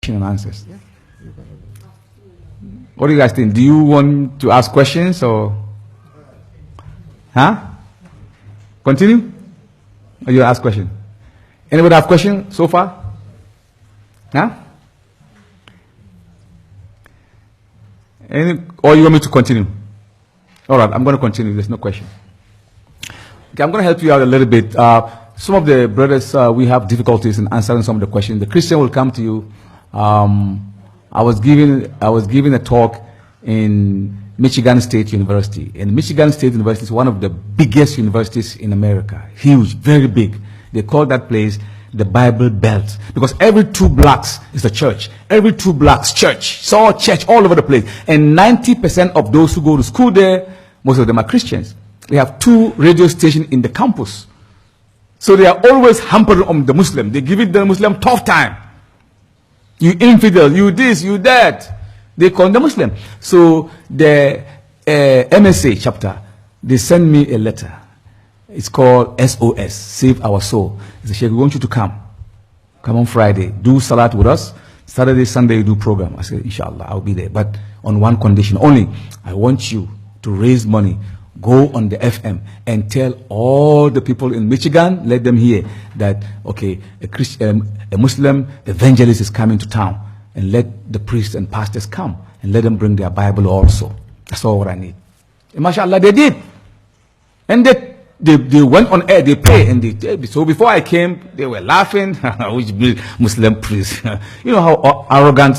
question and answers. What do you guys think? Do you want to ask questions or? Huh? Continue? Or you ask question? Anybody have question so far? Huh? Or you want me to continue? All right, I'm going to continue. There's no question. Okay, I'm going to help you out a little bit. Some of the brothers, we have difficulties in answering some of the questions. The Christian will come to you. I was giving a talk in Michigan State University. And Michigan State University is one of the biggest universities in America. Huge, very big. They call that place the Bible Belt, because every 2 blocks is a church. Every 2 blocks, church. So church all over the place. And 90% of those who go to school there, most of them are Christians. They have 2 radio stations in the campus. So they are always hampering on the Muslim. They give it the Muslim tough time. You infidel, you this, you that. They call the Muslim. So the MSA chapter, they send me a letter. It's called SOS, Save Our Soul. It's a Sheikh, we want you to come. Come on Friday. Do salat with us. Saturday, Sunday, you do program. I said, inshallah, I'll be there. But on one condition only. I want you to raise money. Go on the FM and tell all the people in Michigan, let them hear that, okay, a Muslim evangelist is coming to town. And let the priests and pastors come. And let them bring their Bible also. That's all what I need. And mashallah, they did. And they went on air, they pay, and so before I came, they were laughing. Which Muslim priest? You know how arrogant?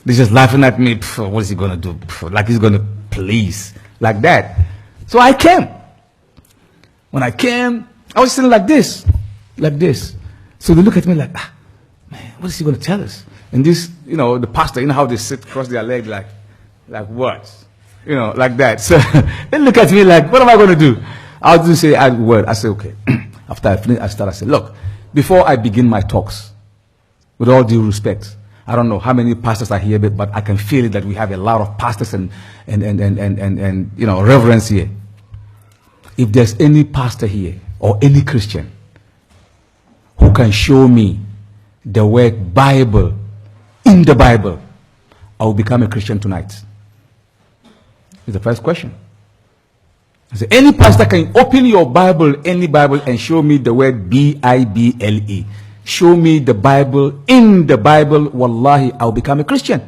They're just laughing at me. What is he going to do? Like he's going to police. Like that. So I came. When I came, I was sitting like this. Like this. So they look at me like, man, what is he going to tell us? And this, you know, the pastor, you know how they sit, cross their leg like what? You know, like that. So they look at me like, what am I going to do? I didn't say a word. I said, okay. After I finished, I said, look, before I begin my talks, with all due respect, I don't know how many pastors are here, but I can feel it that we have a lot of pastors and you know, reverence here. If there's any pastor here or any Christian who can show me the word Bible in the Bible, I will become a Christian tonight. It's the first question. I say, any pastor can open your Bible, any Bible, and show me the word Bible. Show me the Bible in the Bible. Wallahi, I'll become a Christian.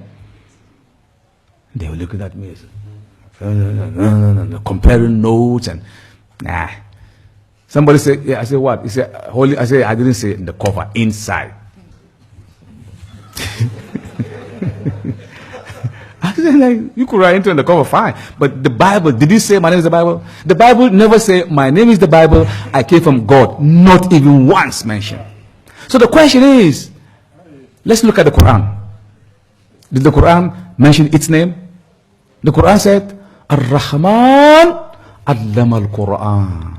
They were looking at me, comparing notes and nah. Somebody said, yeah. I said, what? He said, holy. I said, I didn't say in the cover, inside. I said, like, you could write into in the cover, fine. But the Bible, did it say my name is the Bible? The Bible never say my name is the Bible. I came from God. Not even once mentioned. So the question is, let's look at the Quran. Did the Quran mention its name? The Quran said, Ar-Rahman allama al-Quran.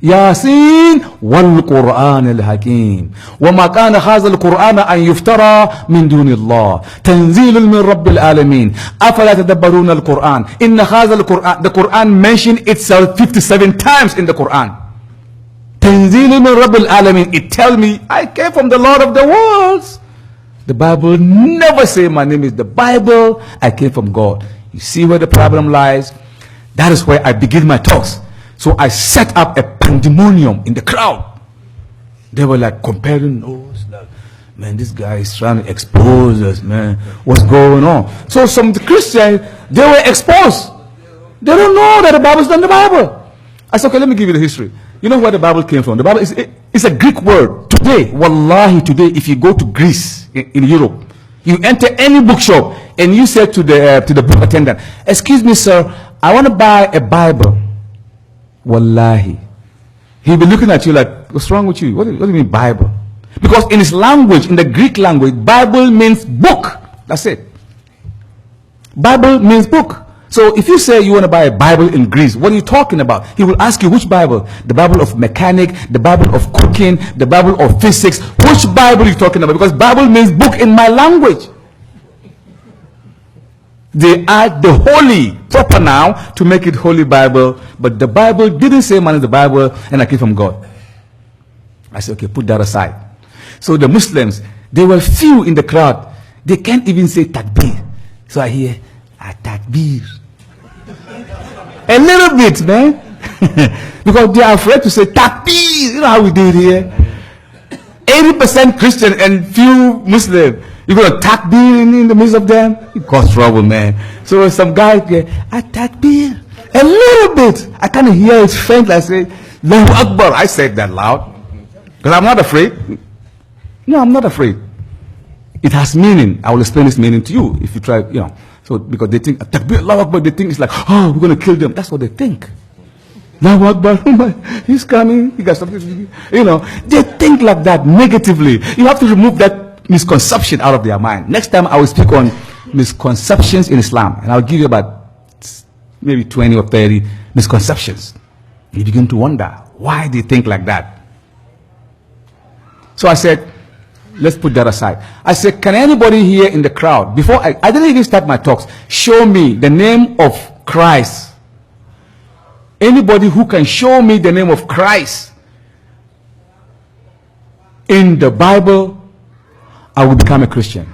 Yasin wal-Quran al-Hakim. وَمَا كَانَ هَذَا الْقُرْآنَ أَنْ يُفْتَرَى مِنْ دُونِ اللَّهِ تَنْزِيلٌ مِنْ رَبِّ الْعَالَمِينَ أَفَلَا تَدَبَّرُونَ الْقُرْآنَ إِنَّ هَذَا الْقُرْآنَ. The Quran mentioned itself 57 times in the Quran. تَنْزِيلٌ مِنْ رَبِّ الْعَالَمِينَ. It tells me I came from the Lord of the worlds. The Bible never say my name is the Bible. I came from God. You see where the problem lies? That is where I begin my talks. So I set up a pandemonium in the crowd. They were like comparing notes, like, man, this guy is trying to expose us, man. What's going on? So some Christians, they were exposed. They don't know that the Bible is not the Bible. I said, okay, let me give you the history. You know where the Bible came from? The Bible is a Greek word. Today, wallahi, today, if you go to Greece, in Europe, you enter any bookshop and you say to the book attendant, excuse me, sir, I want to buy a Bible. Wallahi, he'll be looking at you like, what's wrong with you? What do you mean Bible? Because in his language, in the Greek language, Bible means book. That's it. Bible means book. So if you say you want to buy a Bible in Greece, what are you talking about? He will ask you, which Bible? The Bible of mechanic, the Bible of cooking, the Bible of physics. Which Bible are you talking about? Because Bible means book in my language. They add the holy proper now to make it Holy Bible, but the Bible didn't say man is the Bible and I came from God. I said, okay, put that aside. So the Muslims, they were few in the crowd. They can't even say takbir. So I hear, takbir. A little bit, man. Because they are afraid to say takbir. You know how we do it here? 80% Christian and few Muslim. You're going to takbir in the midst of them? It causes trouble, man. So some guy, takbir. A little bit. I kind of hear it faint. I say, Allahu Akbar. I said that loud. Because I'm not afraid. No, I'm not afraid. It has meaning. I will explain this meaning to you if you try, you know. So, because they think, takbir, Allahu Akbar, they think it's like, oh, we're going to kill them. That's what they think. Allahu Akbar, oh my, he's coming, he got something to do. You know, they think like that negatively. You have to remove that misconception out of their mind. Next time I will speak on misconceptions in Islam, and I'll give you about maybe 20 or 30 misconceptions. You begin to wonder why they think like that. So I said, let's put that aside. I said, can anybody here in the crowd, before I didn't even start my talks, show me the name of Christ. Anybody who can show me the name of Christ in the Bible, I will become a Christian.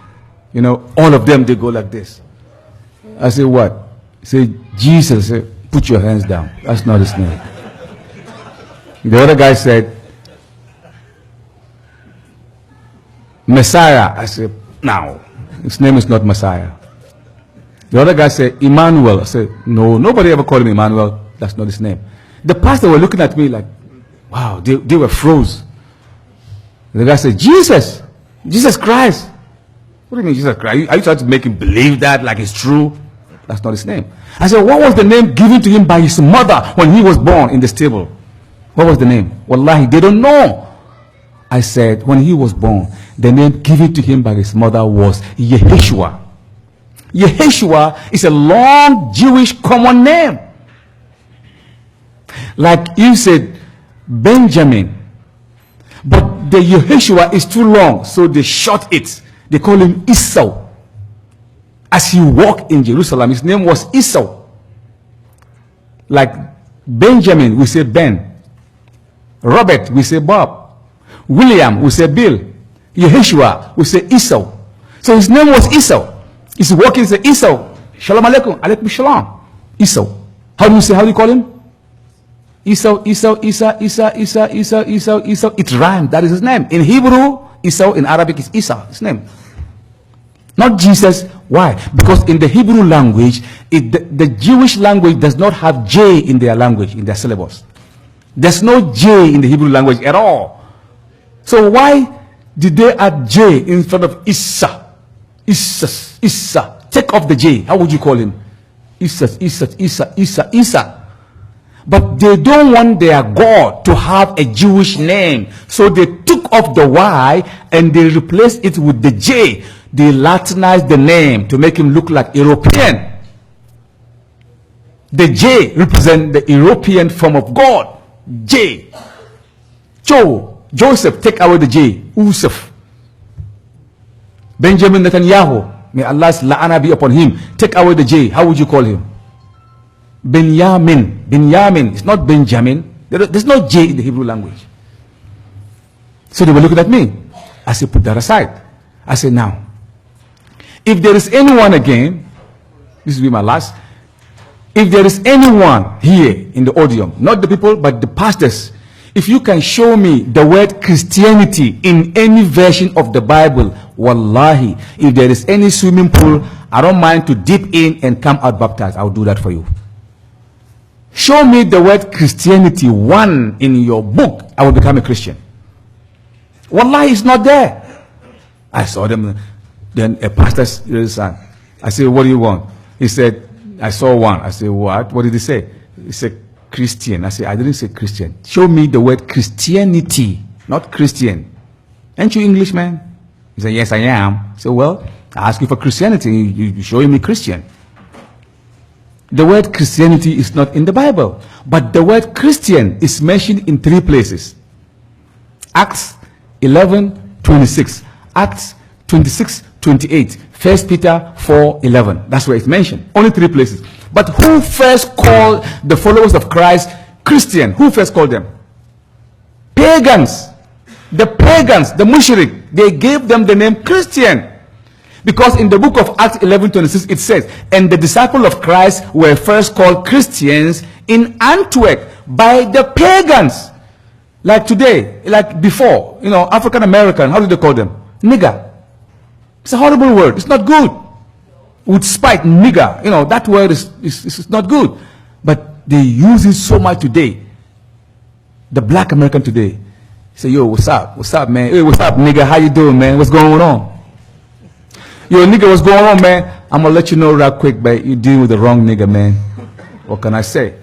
You know, all of them, they go like this. I say, what? I say, Jesus. I say, put your hands down. That's not his name. The other guy said, Messiah. I said, no, his name is not Messiah. The other guy said, Emmanuel. I said, no, nobody ever called him Emmanuel. That's not his name. The pastor were looking at me like, wow, they were froze. The guy said, Jesus Christ. What do you mean Jesus Christ? Are you trying to make him believe that like it's true? That's not his name. I said, what was the name given to him by his mother when he was born in the stable? What was the name? Wallahi, they don't know. I said, when he was born, the name given to him by his mother was Yeshua. Yeshua is a long Jewish common name. Like you said, Benjamin. But the Yeshua is too long, so they short it. They call him Esau. As he walked in Jerusalem, his name was Esau. Like Benjamin, we say Ben. Robert, we say Bob. William, we say Bill. Yeshua, we say Esau. So his name was Esau. He's walking, he say Esau. Shalom alaikum. Alaikum shalom. Esau. How do you call him? Esau. It rhymes. That is his name. In Hebrew, Esau. In Arabic, is Esau. His name. Not Jesus. Why? Because in the Hebrew language, the Jewish language does not have J in their language, in their syllabus. There's no J in the Hebrew language at all. So why did they add J in front of Issa? Issa. Take off the J. How would you call him? Issa. But they don't want their God to have a Jewish name. So they took off the Y and they replaced it with the J. They Latinized the name to make him look like European. The J represents the European form of God. J. Joseph, take away the J. Usuf. Benjamin Netanyahu, may Allah's la'ana be upon him. Take away the J. How would you call him? Binyamin. It's not Benjamin. There's no J in the Hebrew language. So they were looking at me. I said, put that aside. I said, now, if there is anyone again, this will be my last. If there is anyone here in the audience, not the people, but the pastors, if you can show me the word Christianity in any version of the Bible, wallahi, if there is any swimming pool, I don't mind to dip in and come out baptized. I'll do that for you. Show me the word Christianity one in your book, I will become a Christian. Wallahi, it's not there. I saw them. Then a pastor's son. I said, what do you want? He said, I saw one. I said, what? What did he say? He said, Christian. I said, I didn't say Christian. Show me the word Christianity, not Christian. Ain't you Englishman? He said, yes, I am. I said, well, I asked you for Christianity. You showing me Christian. The word Christianity is not in the Bible, but the word Christian is mentioned in 3 places. Acts 11:26, Acts 26:28, 1 Peter 4:11. That's where it's mentioned. Only 3 places. But who first called the followers of Christ Christian? Who first called them? Pagans. The pagans, the mushrik, they gave them the name Christian. Because in the book of Acts 11:26 it says, and the disciples of Christ were first called Christians in Antioch by the pagans. Like today, like before, African American, how do they call them? Nigger. It's a horrible word. It's not good. With spite, nigger, that word is not good. But they use it so much today. The black American today say, yo, what's up? What's up, man? Hey, what's up, nigga? How you doing, man? What's going on? Yo, nigga, what's going on, man? I'm going to let you know real quick, but you're dealing with the wrong nigga, man. What can I say?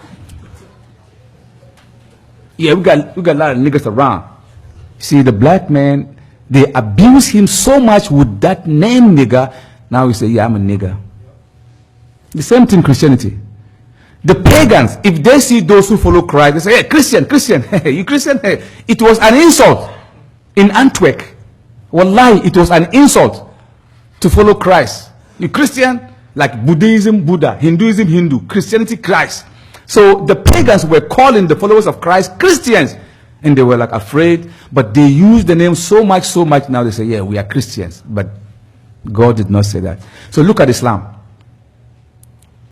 Yeah, we got a lot of niggas around. See, the black man, they abuse him so much with that name, nigga. Now we say, yeah, I'm a nigga. The same thing, Christianity. The pagans, if they see those who follow Christ, they say, hey, Christian, hey, you Christian? Hey. It was an insult in Antioch. Wallahi, it was an insult to follow Christ. You Christian, like Buddhism, Buddha, Hinduism, Hindu, Christianity, Christ. So the pagans were calling the followers of Christ Christians. And they were like afraid, but they used the name so much now they say, yeah, we are Christians. But God did not say that. So look at Islam.